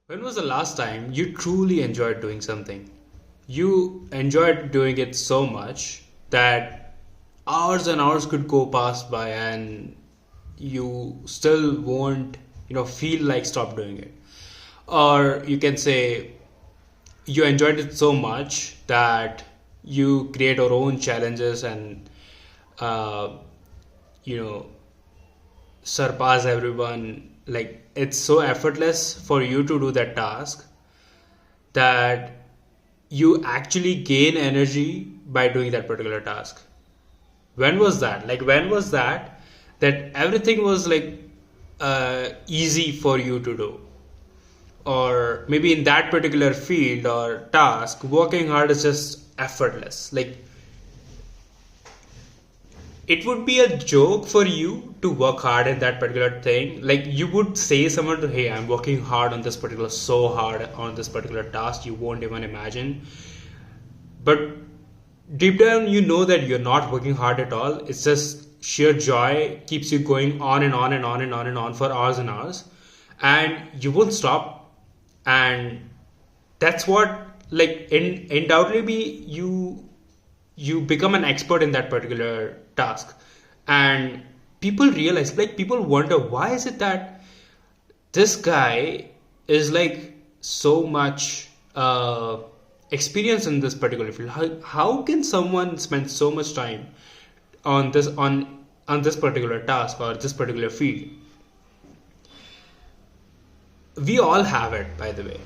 When was the last time you truly enjoyed doing something? You enjoyed doing it so much that hours and hours could go past by and you still won't, feel like stop doing it. Or you can say you enjoyed it so much that you create your own challenges and uh, you know surpass everyone. Like it's so effortless for you to do that task that you actually gain energy by doing that particular task. When was that? Like when was that everything was like easy for you to do? Or maybe in that particular field or task, working hard is just effortless. Like it would be a joke for you to work hard in that particular thing. Like you would say someone to, hey, I'm working hard on this particular, so hard on this particular task, you won't even imagine. But deep down, you know that you're not working hard at all. It's just sheer joy keeps you going on and on and on and on and on for hours and hours, and you won't stop. And that's what, like, undoubtedly you become an expert in that particular task. And people realize, like, people wonder, why is it that this guy is like so much experience in this particular field? How can someone spend so much time on this particular task or this particular field? We all have it, by the way.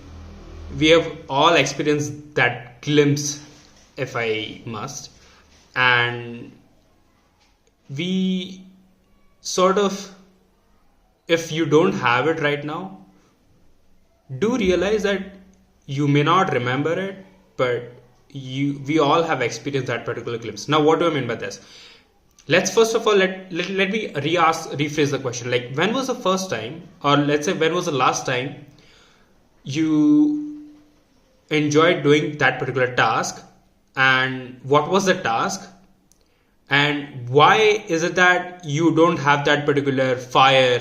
We have all experienced that glimpse, if I must. And we sort of, if you don't have it right now, do realize that you may not remember it, but we all have experienced that particular glimpse. Now, what do I mean by this? Let's first of all let me rephrase the question. Like, when was the first time, or let's say when was the last time you enjoyed doing that particular task, and what was the task, and why is it that you don't have that particular fire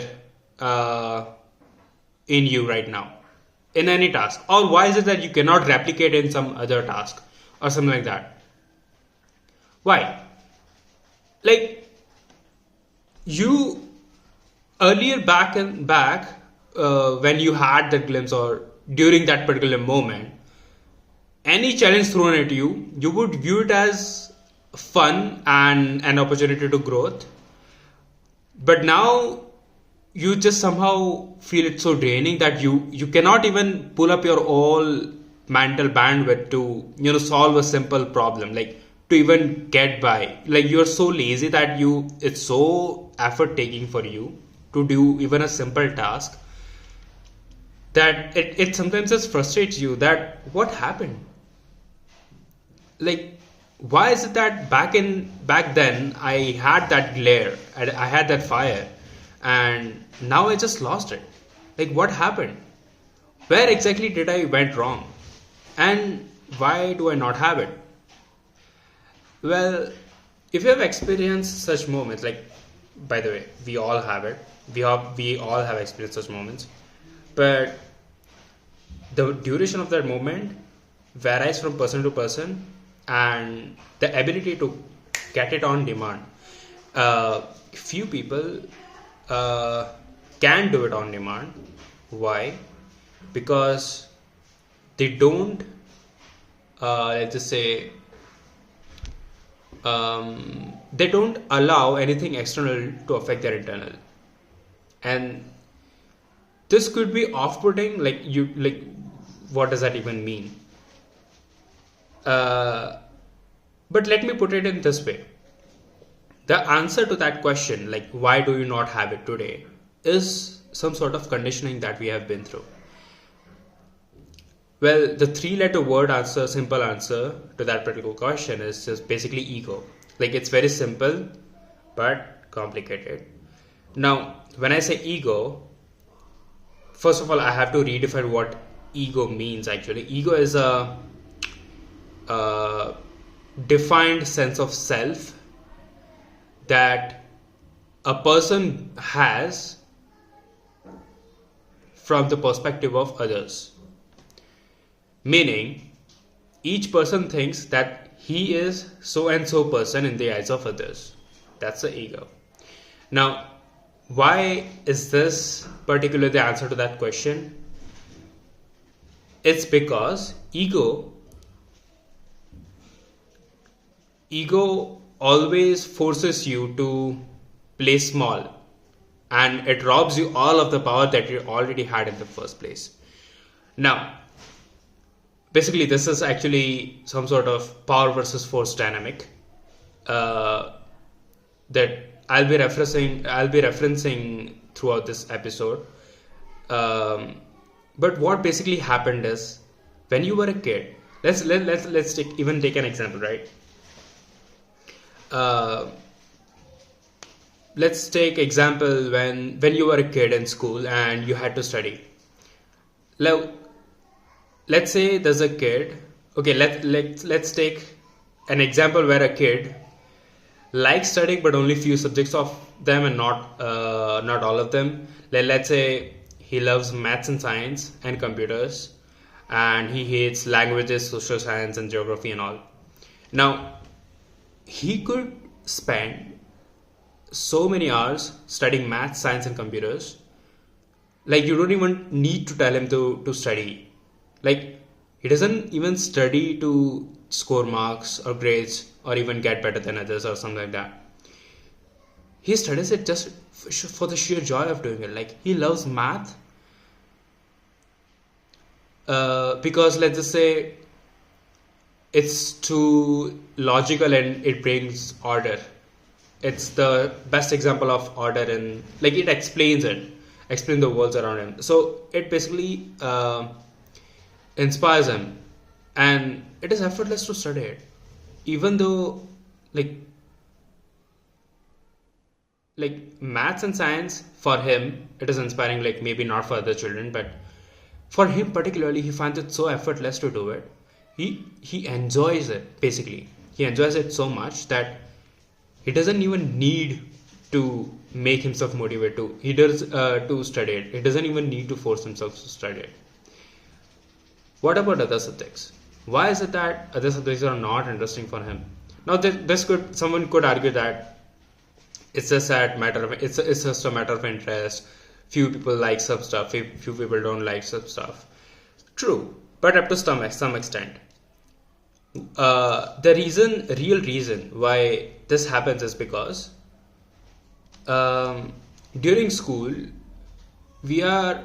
in you right now in any task? Or why is it that you cannot replicate in some other task or something like that? Why? Like, you earlier back when you had the glimpse, or during that particular moment, any challenge thrown at you, you would view it as fun and an opportunity to growth. But now you just somehow feel it so draining that you cannot even pull up your all mental bandwidth to solve a simple problem, like to even get by. Like, you're so lazy that it's so effort taking for you to do even a simple task that it sometimes just frustrates you that what happened. Like, why is it that back then I had that glare, I had that fire, and now I just lost it? Like, what happened? Where exactly did I went wrong? And why do I not have it? Well, if you have experienced such moments, like, by the way, we all have it. We all have experienced such moments, but the duration of that moment varies from person to person, and the ability to get it on demand. Few people can do it on demand. Why? Because they don't, let's just say, they don't allow anything external to affect their internal. And this could be off-putting. Like, what does that even mean? But let me put it in this way. The answer to that question, like, why do you not have it today, is some sort of conditioning that we have been through. Well, the 3-letter word answer, simple answer to that particular question is just basically ego. Like, it's very simple, but complicated. Now, when I say ego, first of all, I have to redefine what ego means actually. Ego is a defined sense of self that a person has from the perspective of others. Meaning, each person thinks that he is so and so person in the eyes of others. That's the ego. Now, why is this particularly the answer to that question? It's because ego always forces you to play small, and it robs you all of the power that you already had in the first place. Now, basically, this is actually some sort of power versus force dynamic that I'll be referencing throughout this episode. But what basically happened is, when you were a kid, let's take an example, right? Let's take example when you were a kid in school and you had to study. Let's say there's a kid. Okay, let's take an example where a kid likes studying but only few subjects of them, and not all of them. Let's say he loves maths and science and computers, and he hates languages, social science, and geography and all. Now, he could spend so many hours studying maths, science, and computers. Like, you don't even need to tell him to study. Like, he doesn't even study to score marks or grades or even get better than others or something like that. He studies it just for the sheer joy of doing it. Like, he loves math because, let's just say, it's too logical and it brings order. It's the best example of order, and like, it explains the worlds around him. So it basically inspires him, and it is effortless to study it, even though like maths and science, for him it is inspiring, like maybe not for other children, but for him particularly, he finds it so effortless to do it. He enjoys it. Basically, he enjoys it so much that he doesn't even need to make himself motivate to study it. He doesn't even need to force himself to study it. What about other subjects? Why is it that other subjects are not interesting for him? Now, someone could argue that it's just a matter of interest. Few people like some stuff. Few people don't like some stuff. True, but up to some extent. The real reason why this happens is because during school we are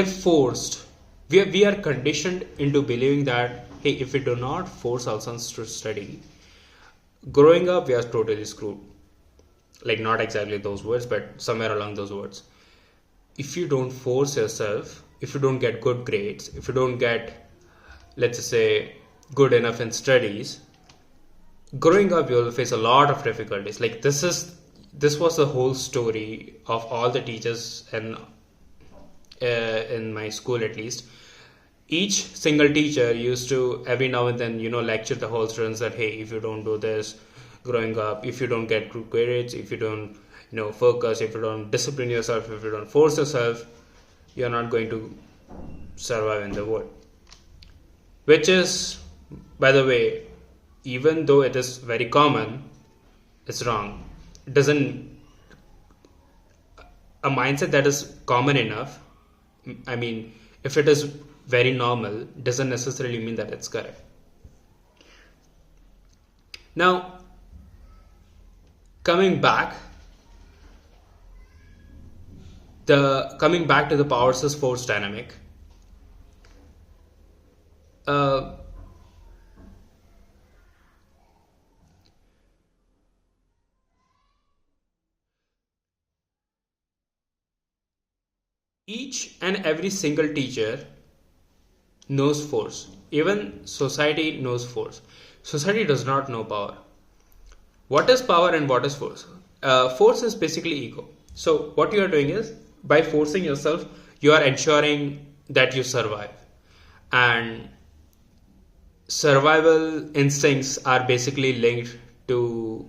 forced, we are conditioned into believing that, hey, if we do not force ourselves to study, growing up we are totally screwed. Like, not exactly those words, but somewhere along those words. If you don't force yourself, if you don't get good grades, if you don't get, let's just say, good enough in studies, growing up you will face a lot of difficulties. Like, this was the whole story of all the teachers in my school, at least. Each single teacher used to every now and then lecture the whole students that, hey, if you don't do this growing up, if you don't get good grades, if you don't focus, if you don't discipline yourself, if you don't force yourself, you're not going to survive in the world. Which is, by the way, even though it is very common, it's wrong. It doesn't, a mindset that is common enough, I mean, if it is very normal, doesn't necessarily mean that it's correct. Now, coming back to the power versus force dynamic, each and every single teacher knows force. Even society knows force. Society does not know power. What is power and what is force? Force is basically ego. So what you are doing is, by forcing yourself, you are ensuring that you survive. And survival instincts are basically linked to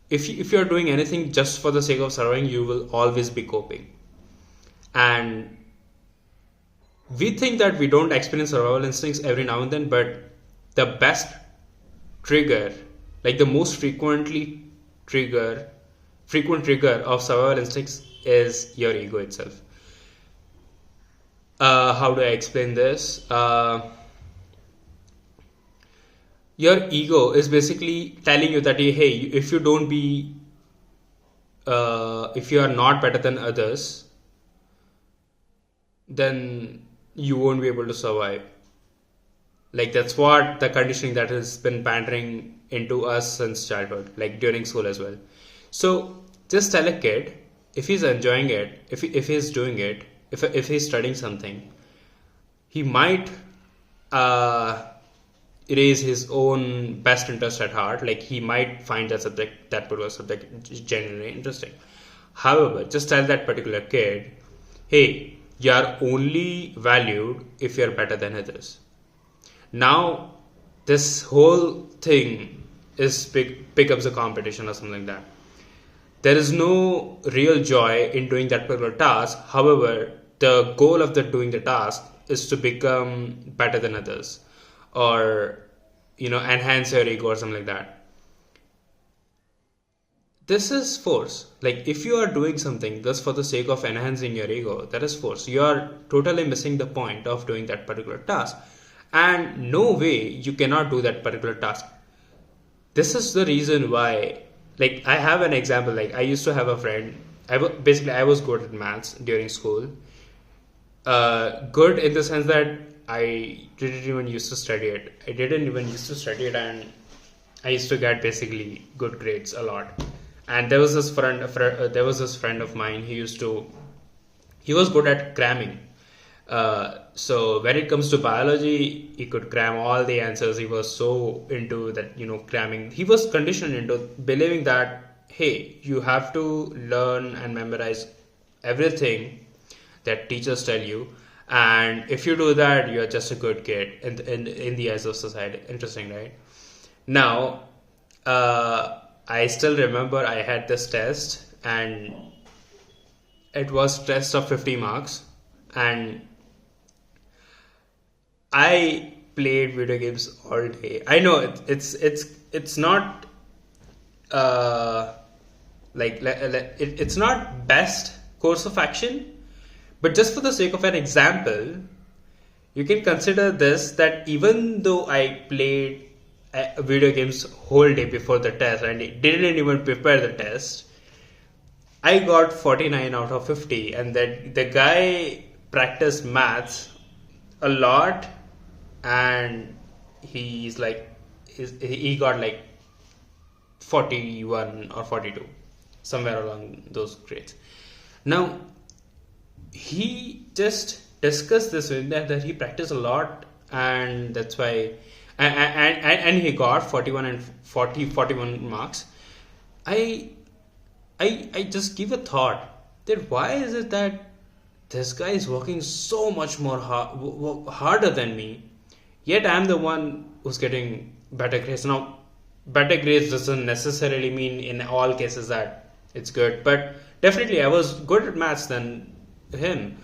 if you're doing anything just for the sake of surviving, you will always be coping. And we think that we don't experience survival instincts every now and then, but the best trigger, like the most frequent trigger of survival instincts is your ego itself. How do I explain this? Your ego is basically telling you that, hey, if you don't be, if you are not better than others, then you won't be able to survive. Like, that's what the conditioning that has been pandering into us since childhood, like during school as well. So just tell a kid, if he's enjoying it, if he's doing it, if he's studying something, he might raise his own best interest at heart. Like, he might find that particular subject genuinely interesting. However, just tell that particular kid, hey, you are only valued if you're better than others. Now, this whole thing becomes a competition or something like that. There is no real joy in doing that particular task. However, the goal of doing the task is to become better than others, or enhance your ego or something like that. This is force. Like, if you are doing something just for the sake of enhancing your ego, that is force. You are totally missing the point of doing that particular task, and no way you cannot do that particular task. This is the reason why, like, I have an example. Like, I used to have a friend. I was good at maths during school. Good in the sense that I didn't even used to study it. And I used to get basically good grades a lot. And there was this friend of mine. He was good at cramming. So when it comes to biology, he could cram all the answers. He was so into that, cramming. He was conditioned into believing that, hey, you have to learn and memorize everything that teachers tell you, and if you do that, you're just a good kid in the eyes of society. Interesting, right? Now, I still remember I had this test, and it was test of 50 marks, and I played video games all day. I know it's not it's not best course of action, but just for the sake of an example, you can consider this, that even though I played video games whole day before the test and didn't even prepare the test, I got 49 out of 50, and that the guy practiced maths a lot, and he got like 41 or 42, somewhere along those grades. Now, he just discussed this with me, that he practiced a lot, and that's why, and he got 41 marks. I just give a thought that why is it that this guy is working so much more harder than me, yet I'm the one who's getting better grades. Now, better grades doesn't necessarily mean in all cases that it's good, but definitely I was good at maths than him.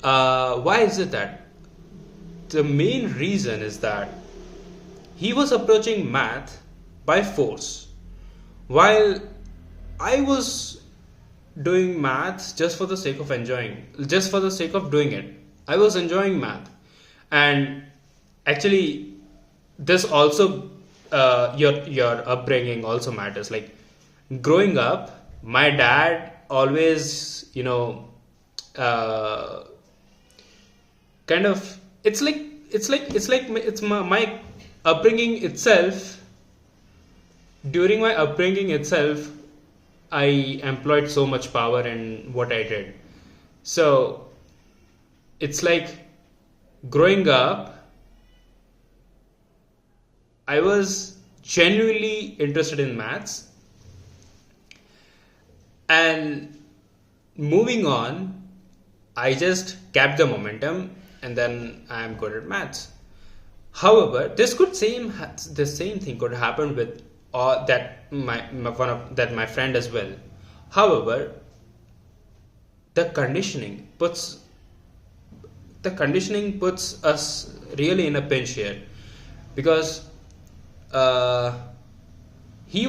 Why is it that? The main reason is that he was approaching math by force, while I was doing maths just for the sake of doing it. I was enjoying math. And actually, this also, your upbringing also matters. Like, growing up, my dad always, it's my upbringing itself. During my upbringing itself, I employed so much power in what I did. So it's like, growing up, I was genuinely interested in maths, and moving on, I just kept the momentum, and then I am good at maths. However, the same thing could happen with or that one of that my friend as well. However, the conditioning puts the conditioning puts us really in a pinch here, because uh, he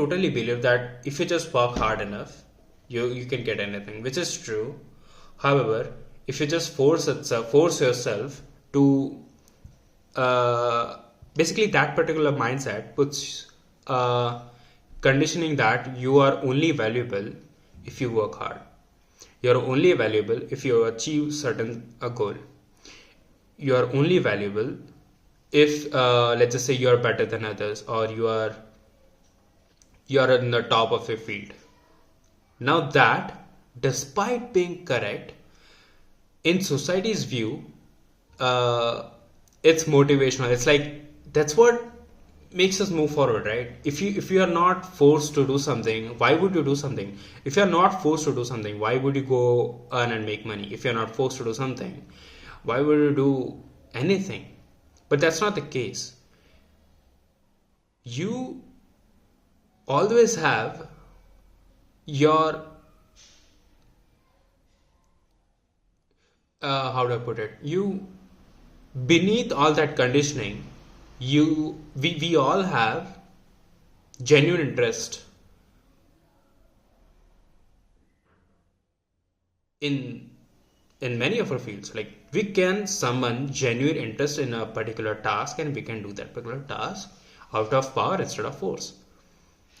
totally believed that if you just work hard enough, you can get anything, which is true. However, if you just force yourself to basically that particular mindset puts conditioning that you are only valuable if you work hard. You are only valuable if you achieve certain a goal. You are only valuable if let's just say you are better than others, or you are in the top of your field. Now that, despite being correct, in society's view, it's motivational. It's like that's what makes us move forward, right? If you are not forced to do something, why would you do something? If you are not forced to do something, why would you go earn and make money? If you are not forced to do something, why would you do anything? But that's not the case. You always have your how do I put it? You beneath all that conditioning, we all have genuine interest in many of our fields. Like we can summon genuine interest in a particular task, and we can do that particular task out of power instead of force.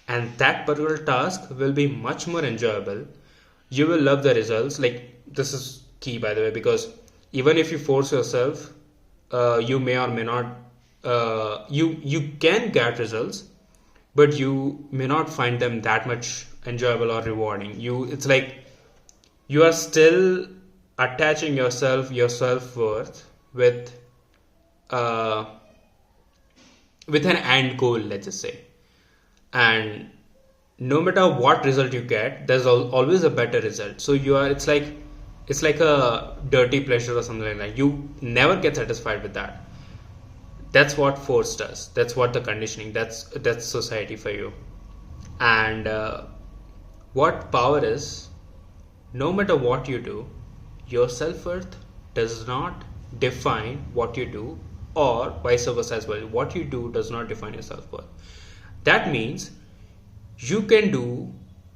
And that particular task will be much more enjoyable. You will love the results. Like this is key, by the way, because even if you force yourself, you may or may not you can get results, but you may not find them that much enjoyable or rewarding. It's like you are still attaching your self-worth uh, with an end goal, let's just say. And no matter what result you get, there's always a better result. So it's like a dirty pleasure or something like that. You never get satisfied with that. That's what force does. That's what the conditioning. That's society for you. And what power is, no matter what you do, your self-worth does not define what you do, or vice versa as well. What you do does not define your self-worth. That means you can do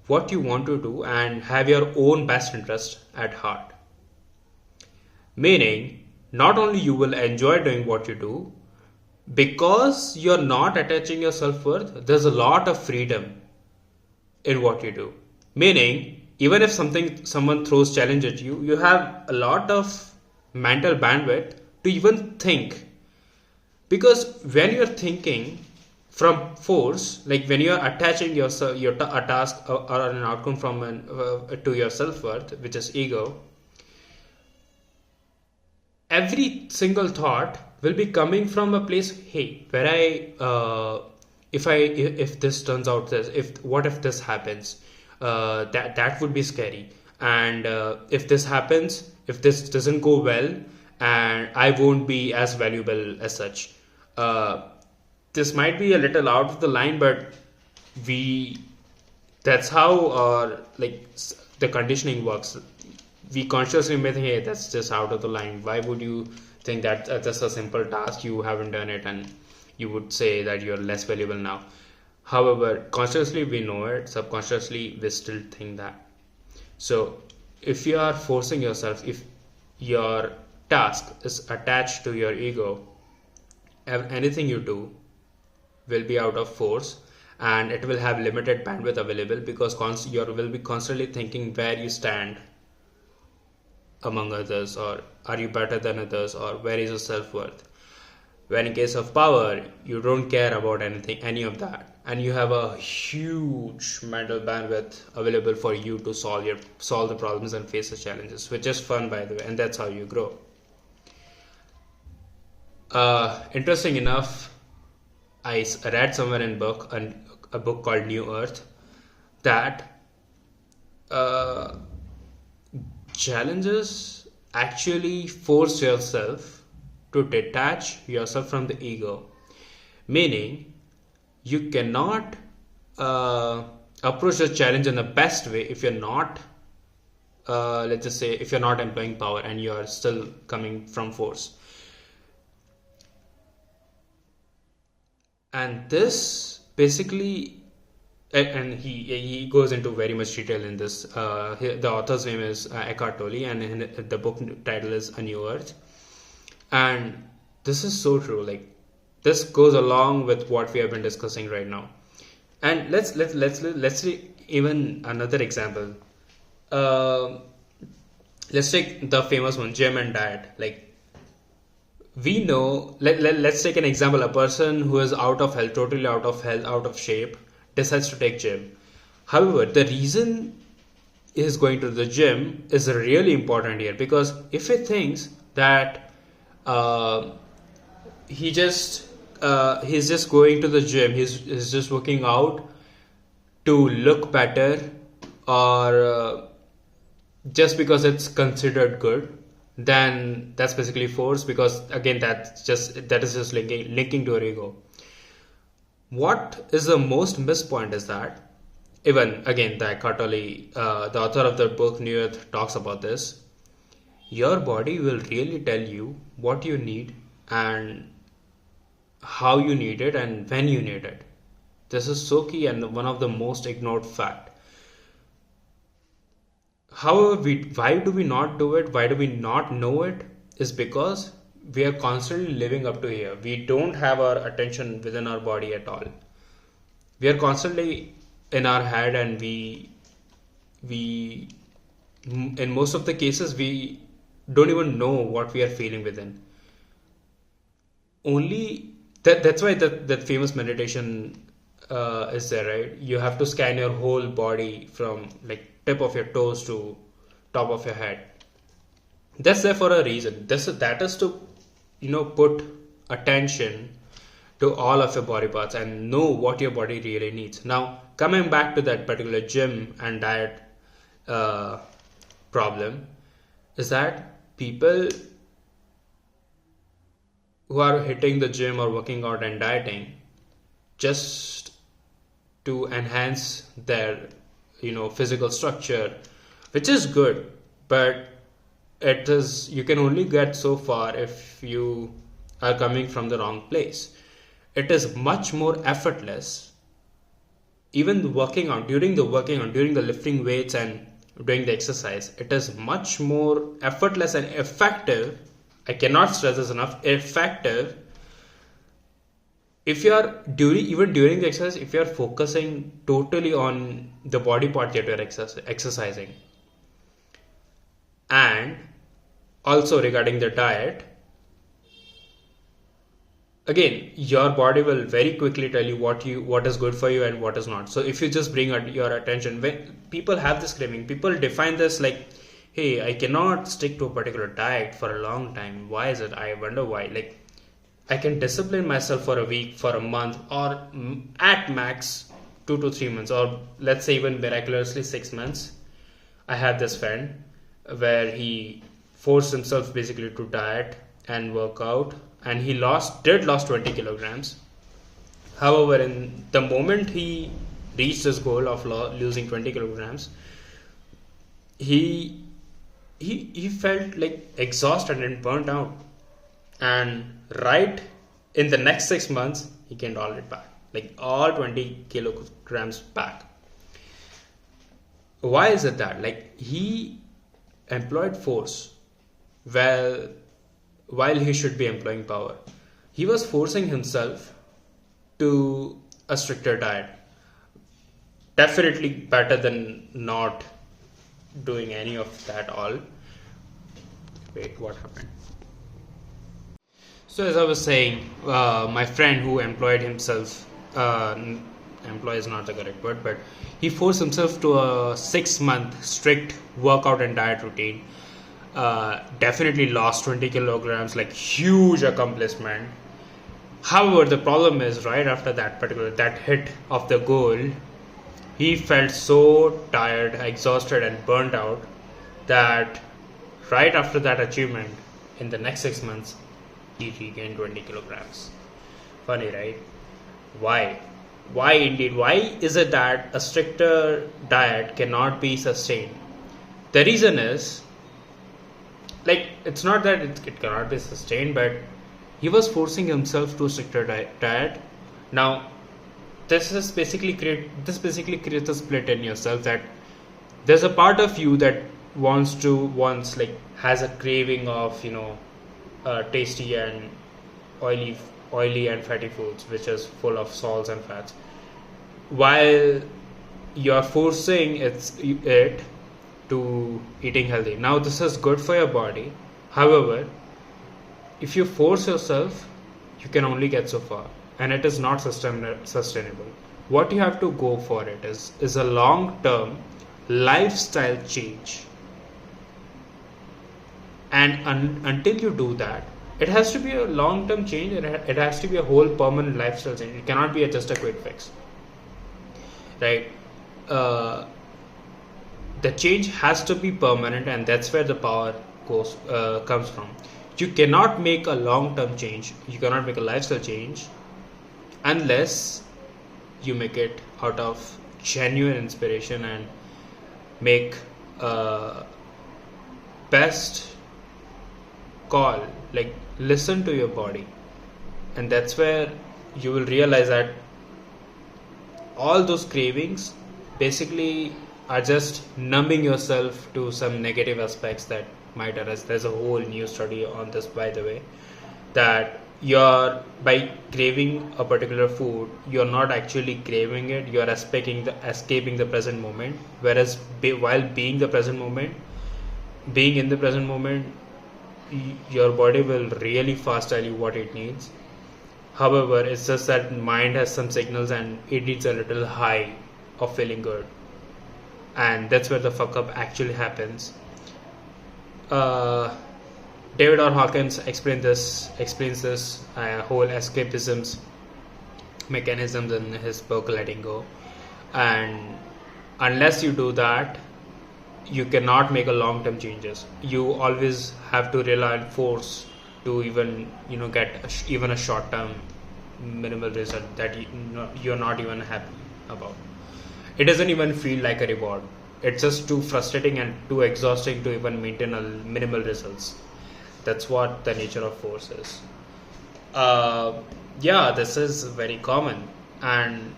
what you want to do and have your own best interest at heart. Meaning, not only you will enjoy doing what you do, because you're not attaching your self-worth, there's a lot of freedom in what you do. Meaning, even if someone throws challenge at you, you have a lot of mental bandwidth to even think. Because when you're thinking from force, like when you're attaching a task or an outcome to your self-worth, which is ego, every single thought will be coming from a place, hey, where if this turns out this, what if this happens, that would be scary. And if this happens, if this doesn't go well, and I won't be as valuable as such. This might be a little out of the line, but that's how the conditioning works. We consciously may think, hey, that's just out of the line. Why would you think that that's just a simple task? You haven't done it, and you would say that you're less valuable now. However, consciously we know it, subconsciously we still think that. So if you are forcing yourself, if your task is attached to your ego, anything you do will be out of force, and it will have limited bandwidth available, because you will be constantly thinking where you stand among others, or are you better than others, or where is your self-worth. When in case of power, you don't care about any of that, and you have a huge mental bandwidth available for you to solve the problems and face the challenges, which is fun, by the way, and that's how you grow. Interesting enough, I read somewhere in a book called New Earth, that challenges actually force yourself to detach yourself from the ego. Meaning, You cannot approach the challenge in the best way if you're not, let's just say, if you're not employing power and you are still coming from force. And this basically, and he goes into very much detail in this. The author's name is Eckhart Tolle, and the book title is A New Earth. And this is so true. Like, this goes along with what we have been discussing right now. And let's take even another example. Uh, let's take the famous one, gym and diet. Like, we know, let's take an example. A person who is out of health, totally out of health, out of shape, decides to take gym. However, the reason is going to the gym is really important here, because if he thinks that uh, he's just going to the gym, he's just working out to look better, or just because it's considered good, then that's basically force, because again that is just linking to your ego. What is the most missed point is that, even again, the Eckhart Tolle, the author of the book New Earth, talks about this. Your body will really tell you what you need, and how you need it, and when you need it. This is so key and one of the most ignored fact. However, why do we not do it? Why do we not know it? Is because we are constantly living up to here. We don't have our attention within our body at all. We are constantly in our head, and we in most of the cases we don't even know what we are feeling within. Only that's why that famous meditation is there, right? You have to scan your whole body from like tip of your toes to top of your head. That's there for a reason. That is to put attention to all of your body parts and know what your body really needs. Now, coming back to that particular gym and diet problem, is that people who are hitting the gym or working out and dieting just to enhance their physical structure, which is good, but you can only get so far if you are coming from the wrong place. It is much more effortless, even working out, during the lifting weights and doing the exercise. It is much more effortless and effective. I cannot stress this enough. Effective. If you are even during the exercise, if you are focusing totally on the body part that you are exercising. And also regarding the diet, again, your body will very quickly tell you what is good for you and what is not. So if you just bring your attention, when people have this craving, people define this like, hey, I cannot stick to a particular diet for a long time. Why is it? I wonder why. Like, I can discipline myself for a week, for a month, or at max 2 to 3 months, or let's say even miraculously 6 months. I had this friend where he forced himself basically to diet and work out, and he lost 20 kilograms. However, in the moment he reached his goal of losing 20 kilograms, he felt like exhausted and burnt out. And right in the next 6 months, he gained all it back, like all 20 kilograms back. Why is it that? Like, he employed force while he should be employing power. He was forcing himself to a stricter diet. Definitely better than not doing any of that all. Wait, what happened? So as I was saying, my friend who employed himself, employ is not the correct word, but he forced himself to a 6-month strict workout and diet routine. Definitely lost 20 kilograms, like huge accomplishment. However, the problem is right after that hit of the goal, he felt so tired, exhausted and burnt out that right after that achievement, in the next 6 months, he regained 20 kilograms. Funny, right? Why? Why indeed? Why is it that a stricter diet cannot be sustained? The reason is, like, it's not that it cannot be sustained, but he was forcing himself to a stricter diet. Now, this basically creates a split in yourself, that there's a part of you that wants like has a craving of tasty and oily oily and fatty foods, which is full of salts and fats, while you're forcing it to eating healthy. Now this is good for your body. However, if you force yourself, you can only get so far, and it is not sustainable. What you have to go for it is a long term lifestyle change, and until you do that, it has to be a long term change. It has to be a whole permanent lifestyle change. It cannot be just a quick fix, right? The change has to be permanent, and that's where the power comes from. You cannot make a long term change, you cannot make a lifestyle change unless you make it out of genuine inspiration and make a best call, like listen to your body. And that's where you will realize that all those cravings basically are just numbing yourself to some negative aspects that might arise. There's a whole new study on this, by the way, that by craving a particular food, you're not actually craving it, you're escaping the present moment. Whereas while being in the present moment, your body will really fast tell you what it needs. However, it's just that mind has some signals and it needs a little high of feeling good, and that's where the fuck up actually happens. David R. Hawkins explains this whole escapism mechanisms in his book Letting Go. And unless you do that, you cannot make a long-term changes. You always have to rely on force to even get even a short-term minimal result that you're not even happy about. It doesn't even feel like a reward. It's just too frustrating and too exhausting to even maintain a minimal results. That's what the nature of force is. This is very common, and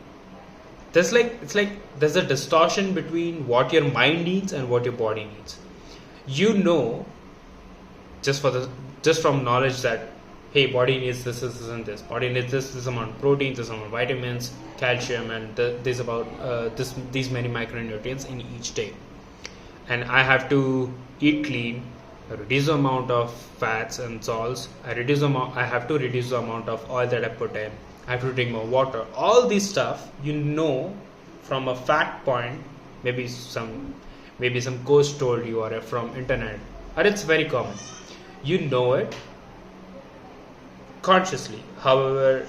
there's a distortion between what your mind needs and what your body needs. Just from knowledge that, hey, body needs this and this. Body needs this amount of protein, this amount of vitamins, calcium, and this about these many micronutrients in each day. And I have to eat clean, reduce the amount of fats and salts. I have to reduce the amount of oil that I put in. I have to drink more water. All this stuff, from a fact point. Maybe some coach told you, or from internet, or it's very common. You know it consciously. However,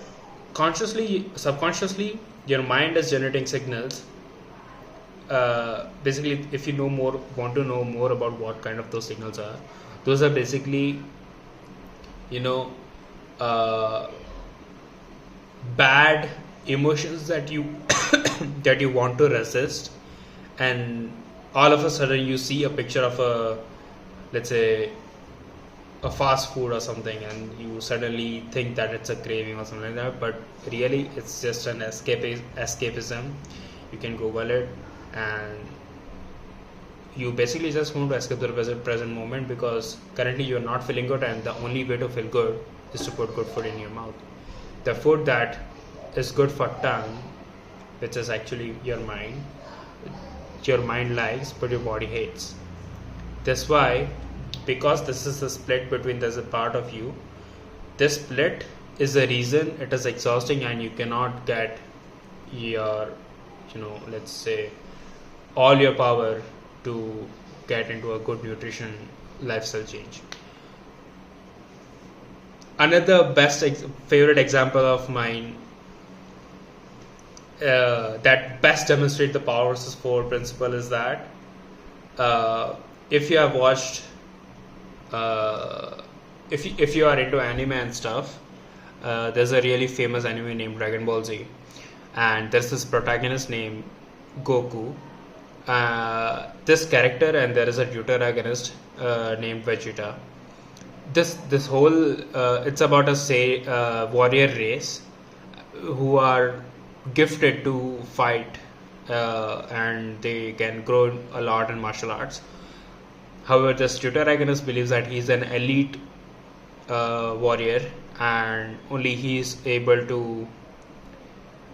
subconsciously, your mind is generating signals. Basically, if you want to know more about what kind of those signals are, those are basically bad emotions that you that you want to resist, and all of a sudden you see a picture of let's say a fast food or something, and you suddenly think that it's a craving or something like that, but really it's just an escapism. You can Google it, and you basically just want to escape the present moment, because currently you're not feeling good, and the only way to feel good is to put good food in your mouth. The food that is good for tongue, which is actually your mind likes but your body hates. That's why, because this is the split between, there's a part of you, this split is the reason it is exhausting, and you cannot get your let's say all your power to get into a good nutrition lifestyle change. Another favorite example of mine that best demonstrate the power versus 4 principle is that if you have watched if you are into anime and stuff, there's a really famous anime named Dragon Ball Z, and there's this protagonist named Goku. This character, and there is a deuteragonist named Vegeta. This whole it's about a warrior race who are gifted to fight, and they can grow a lot in martial arts. However, this deuteragonist believes that he's an elite warrior, and only he is able to.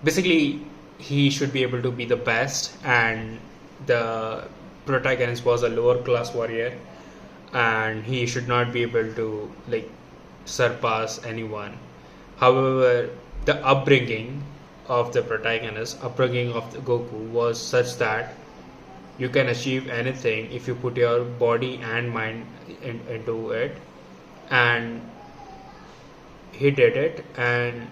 Basically, he should be able to be the best, and the protagonist was a lower class warrior, and he should not be able to like surpass anyone. However, the upbringing of the upbringing of the Goku was such that you can achieve anything if you put your body and mind into it, and he did it. And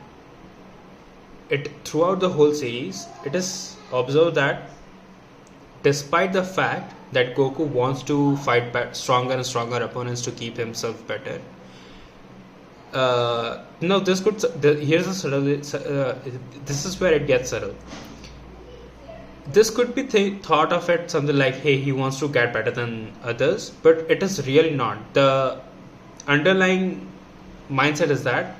it throughout the whole series, it is observed that despite the fact that Goku wants to fight stronger and stronger opponents to keep himself better, no, this could. Here's a subtle. This is where it gets subtle. This could be thought of it something like, hey, he wants to get better than others, but it is really not. The underlying mindset is that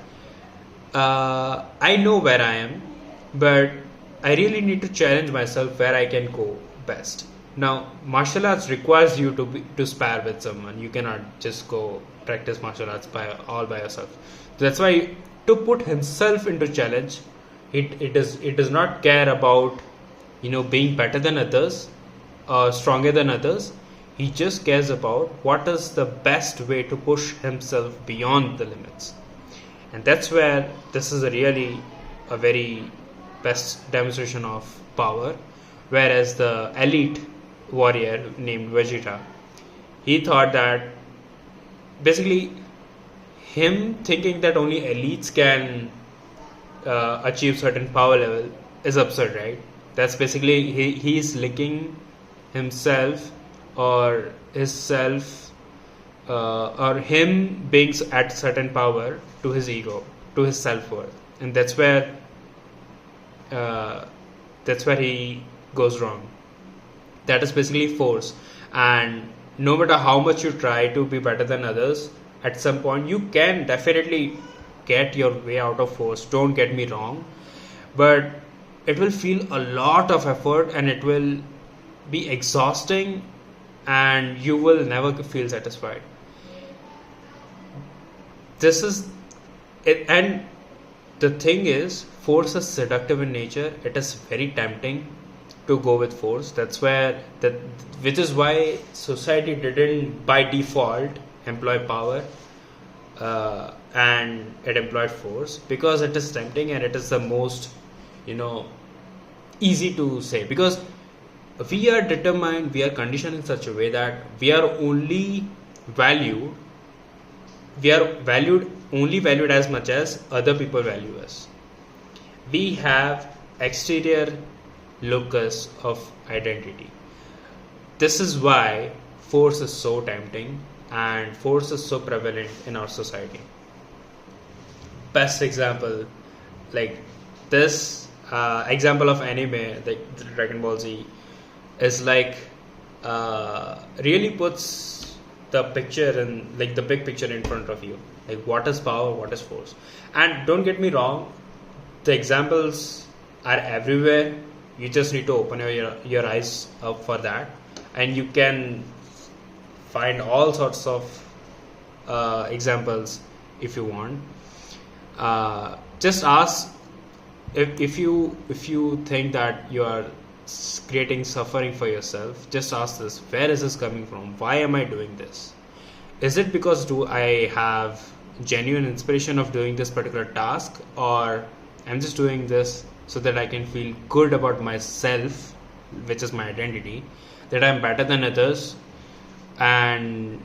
I know where I am, but I really need to challenge myself where I can go best. Now, martial arts requires you to spar with someone. You cannot just go practice martial arts all by yourself. That's why to put himself into challenge, it does not care about being better than others or stronger than others. He just cares about what is the best way to push himself beyond the limits. And that's where this is a very best demonstration of power. Whereas the elite warrior named Vegeta, he thought that basically him thinking that only elites can achieve certain power level is absurd, right? That's basically he's linking himself or his self or him being at certain power to his ego, to his self-worth, and that's where he goes wrong. That is basically force, and no matter how much you try to be better than others, at some point you can definitely get your way out of force, don't get me wrong, but it will feel a lot of effort and it will be exhausting and you will never feel satisfied. This is it, and the thing is, force is seductive in nature. It is very tempting to go with force. Which is why society didn't by default employ power, and it employed force, because it is tempting and it is the most easy to say, because we are conditioned in such a way that we are only valued as much as other people value us. We have exterior locus of identity. This is why force is so tempting and force is so prevalent in our society. Best example, like this example of anime, like Dragon Ball Z, is like really puts the picture and like the big picture in front of you, like what is power, what is force. And don't get me wrong, the examples are everywhere. You just need to open your eyes up for that, and you can find all sorts of examples if you want. Just ask if you think that you are creating suffering for yourself. Just ask this: where is this coming from? Why am I doing this? Is it because do I have genuine inspiration of doing this particular task, or I'm just doing this so that I can feel good about myself, which is my identity, that I'm better than others, and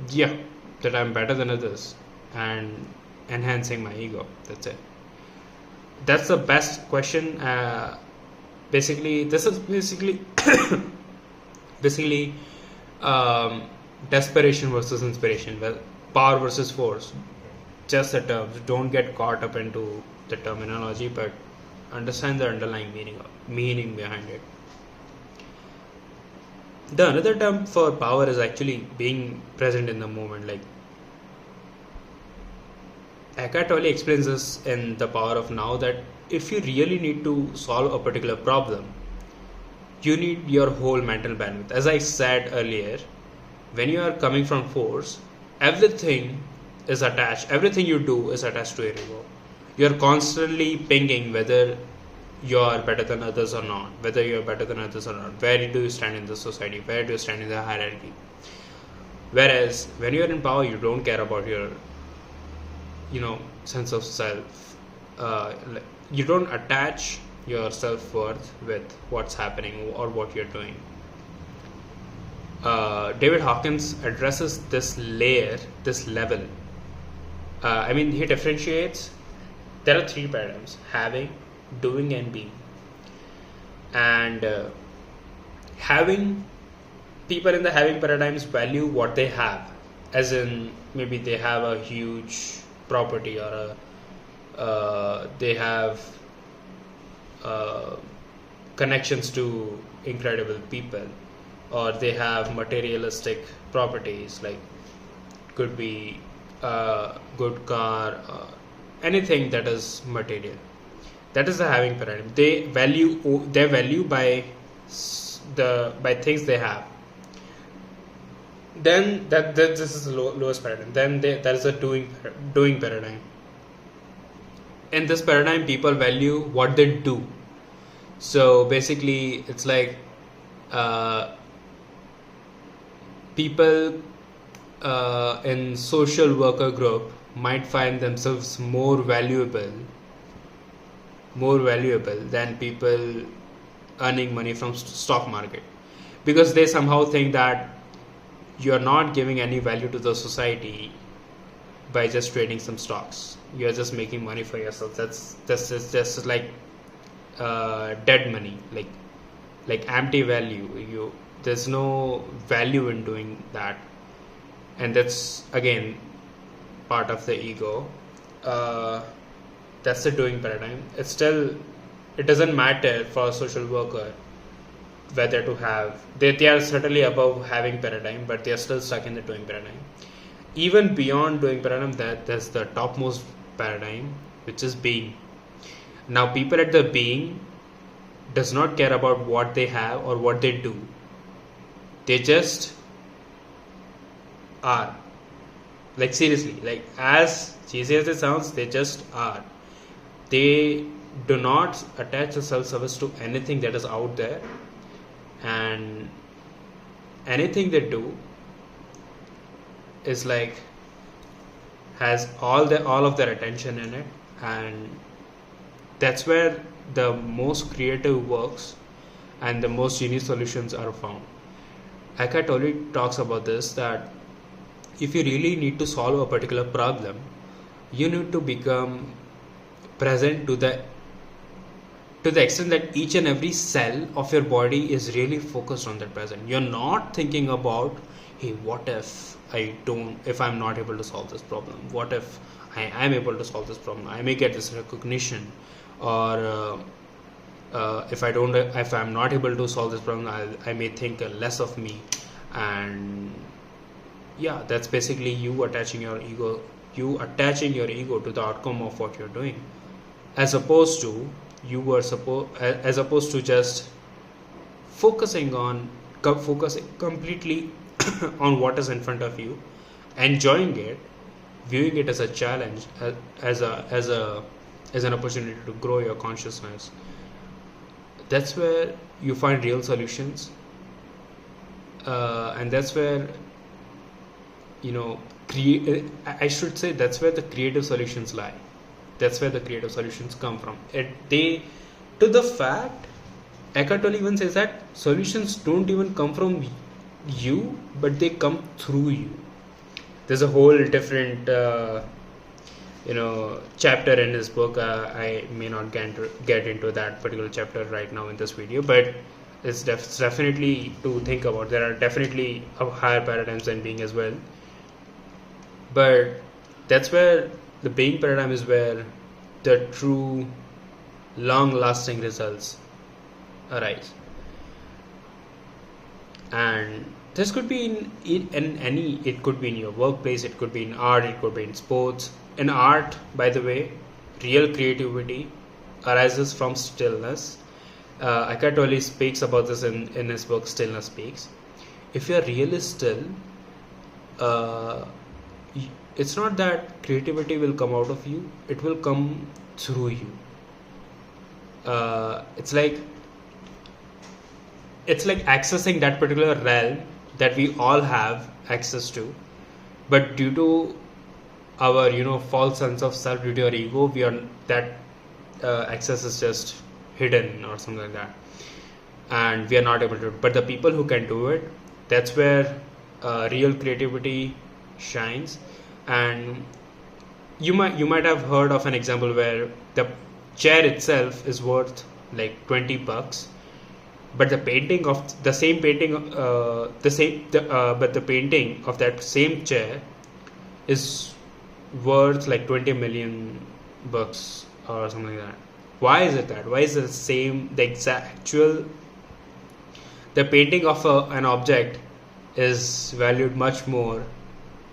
that I'm better than others, and enhancing my ego. That's it. That's the best question. Basically, this is basically desperation versus inspiration, well, power versus force. Just the terms. Don't get caught up into the terminology, but understand the underlying meaning behind it. The another term for power is actually being present in the moment. Like Eckhart Tolle explains this in The Power of Now, that if you really need to solve a particular problem, you need your whole mental bandwidth. As I said earlier, when you are coming from force, everything everything you do is attached to your ego. You are constantly pinging whether you are better than others or not, whether you are better than others or not, where do you stand in the society, where do you stand in the hierarchy. Whereas when you are in power, you don't care about your sense of self. You don't attach your self-worth with what's happening or what you're doing. David Hawkins addresses this level. He differentiates. There are three paradigms: having, doing, and being. And having, people in the having paradigms value what they have, as in maybe they have a huge property, or they have connections to incredible people, or they have materialistic properties, like could be a good car, anything that is material. That is the having paradigm. They value their value by things they have. Then this is the lowest paradigm. Then there is a doing paradigm. In this paradigm, people value what they do. So basically, it's like people in social worker group might find themselves more valuable than people earning money from stock market, because they somehow think that you're not giving any value to the society by just trading some stocks. You're just making money for yourself. That's just like dead money, like empty value. There's no value in doing that, and that's again part of the ego. That's the doing paradigm. It doesn't matter for a social worker whether to have. They are certainly above having paradigm, but they are still stuck in the doing paradigm. Even beyond doing paradigm, there's the topmost paradigm, which is being. Now, people at the being does not care about what they have or what they do. They just are. Like seriously, like as cheesy as it sounds, they just are. They do not attach a self-service to anything that is out there, and anything they do is like has all of their attention in it, and that's where the most creative works and the most unique solutions are found. Eckhart Tolle talks about this, that if you really need to solve a particular problem, you need to become present to the extent that each and every cell of your body is really focused on that present. You're not thinking about, hey, what if I'm not able to solve this problem? What if I am able to solve this problem? I may get this recognition, or if I'm not able to solve this problem, I may think less of me. And yeah, that's basically you attaching your ego to the outcome of what you're doing, as opposed to just focusing completely on what is in front of you, enjoying it, viewing it as a challenge, as an opportunity to grow your consciousness. That's where you find real solutions, and that's where I should say that's where the creative solutions lie. That's where the creative solutions come from. Eckhart Tolle even says that solutions don't even come from you, but they come through you. There's a whole different chapter in his book. I may not get into that particular chapter right now in this video, but it's definitely to think about. There are definitely higher paradigms than being as well, but that's where the being paradigm is where the true long lasting results arise. And this could be in any, it could be in your workplace, it could be in art, it could be in sports. In art, by the way, real creativity arises from stillness. Eckhart Tolle speaks about this in his book Stillness Speaks. If you are really still, uh, it's not that creativity will come out of you, it will come through you. It's like accessing that particular realm that we all have access to, but due to our false sense of self, due to our ego, we are that access is just hidden or something like that, and we are not able to. But the people who can do it, that's where real creativity shines. And you might have heard of an example where the chair itself is worth like $20, but the painting of the same painting but the painting of that same chair is worth like 20 million bucks or something like that. Why is it that? Why is the painting of an object is valued much more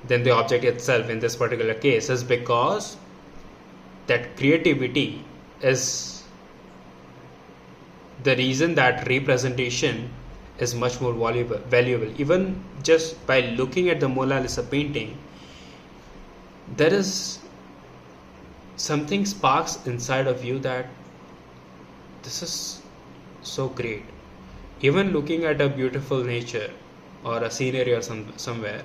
than the object itself in this particular case? Is because that creativity is the reason that representation is much more valuable. Even just by looking at the Mona Lisa painting, there is something sparks inside of you that this is so great. Even looking at a beautiful nature or a scenery or somewhere,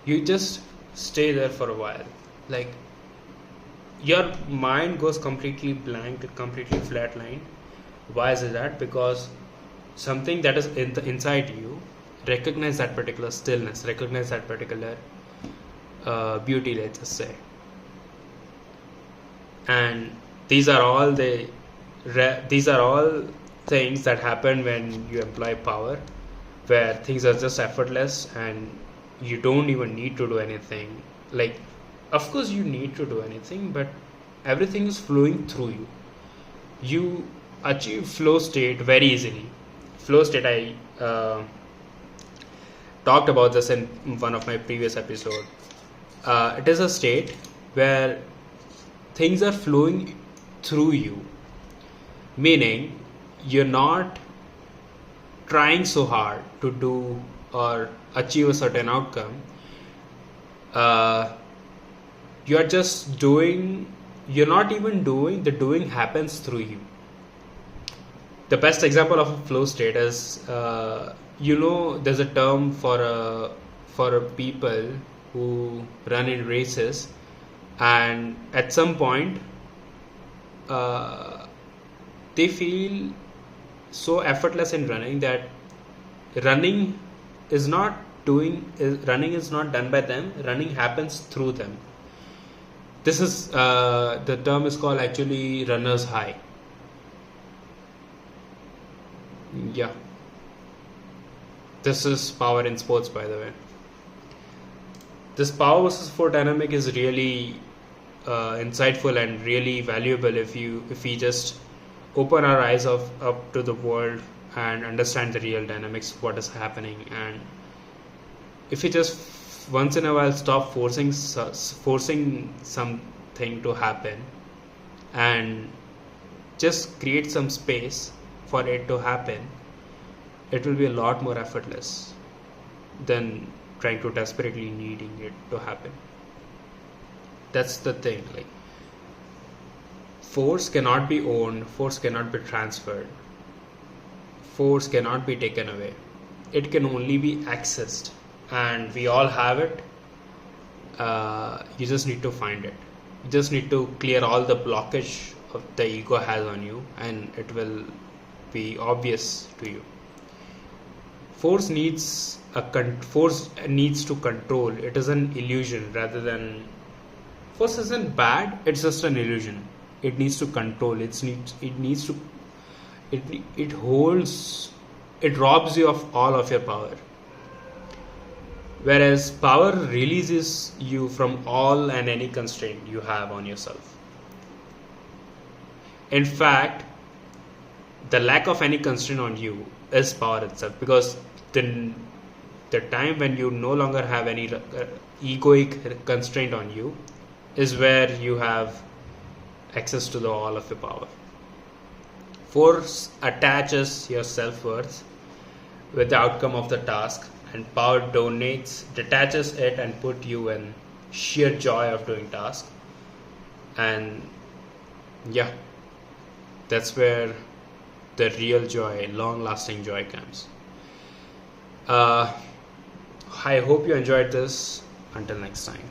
you just stay there for a while. Like your mind goes completely blank, completely flatlined. Why is it that? Because something that is inside you recognize that particular stillness, recognize that particular beauty, let's just say. And these are all things that happen when you employ power, where things are just effortless and you don't even need to do anything. Like, of course you need to do anything, but everything is flowing through you. You achieve flow state very easily. Flow state, I talked about this in one of my previous episodes. It is a state where things are flowing through you, meaning you're not trying so hard to do or achieve a certain outcome. You're just doing. You're not even doing. The doing happens through you. The best example of a flow state is, there's a term for people who run in races, and at some point they feel so effortless in running that running is not done by them. Running happens through them. This is the term is called actually runner's high. Yeah, this is power in sports, by the way. This power versus force dynamic is really insightful and really valuable if we just open our eyes up to the world and understand the real dynamics, what is happening. And if we just once in a while stop forcing something to happen and just create some space for it to happen, it will be a lot more effortless than trying to desperately needing it to happen. That's the thing. Like, force cannot be owned, force cannot be transferred, force cannot be taken away. It can only be accessed, and we all have it. You just need to find it. You just need to clear all the blockage of the ego has on you, and it will be obvious to you. Force needs to control. It is an illusion rather than. Force isn't bad. It's just an illusion. It needs to control. It robs you of all of your power. Whereas power releases you from all and any constraint you have on yourself. In fact, the lack of any constraint on you is power itself, because the time when you no longer have any egoic constraint on you is where you have access to the all of your power. Force attaches your self-worth with the outcome of the task, and power detaches it and put you in sheer joy of doing task. And yeah, that's where the real joy, long-lasting joy comes. I hope you enjoyed this. Until next time.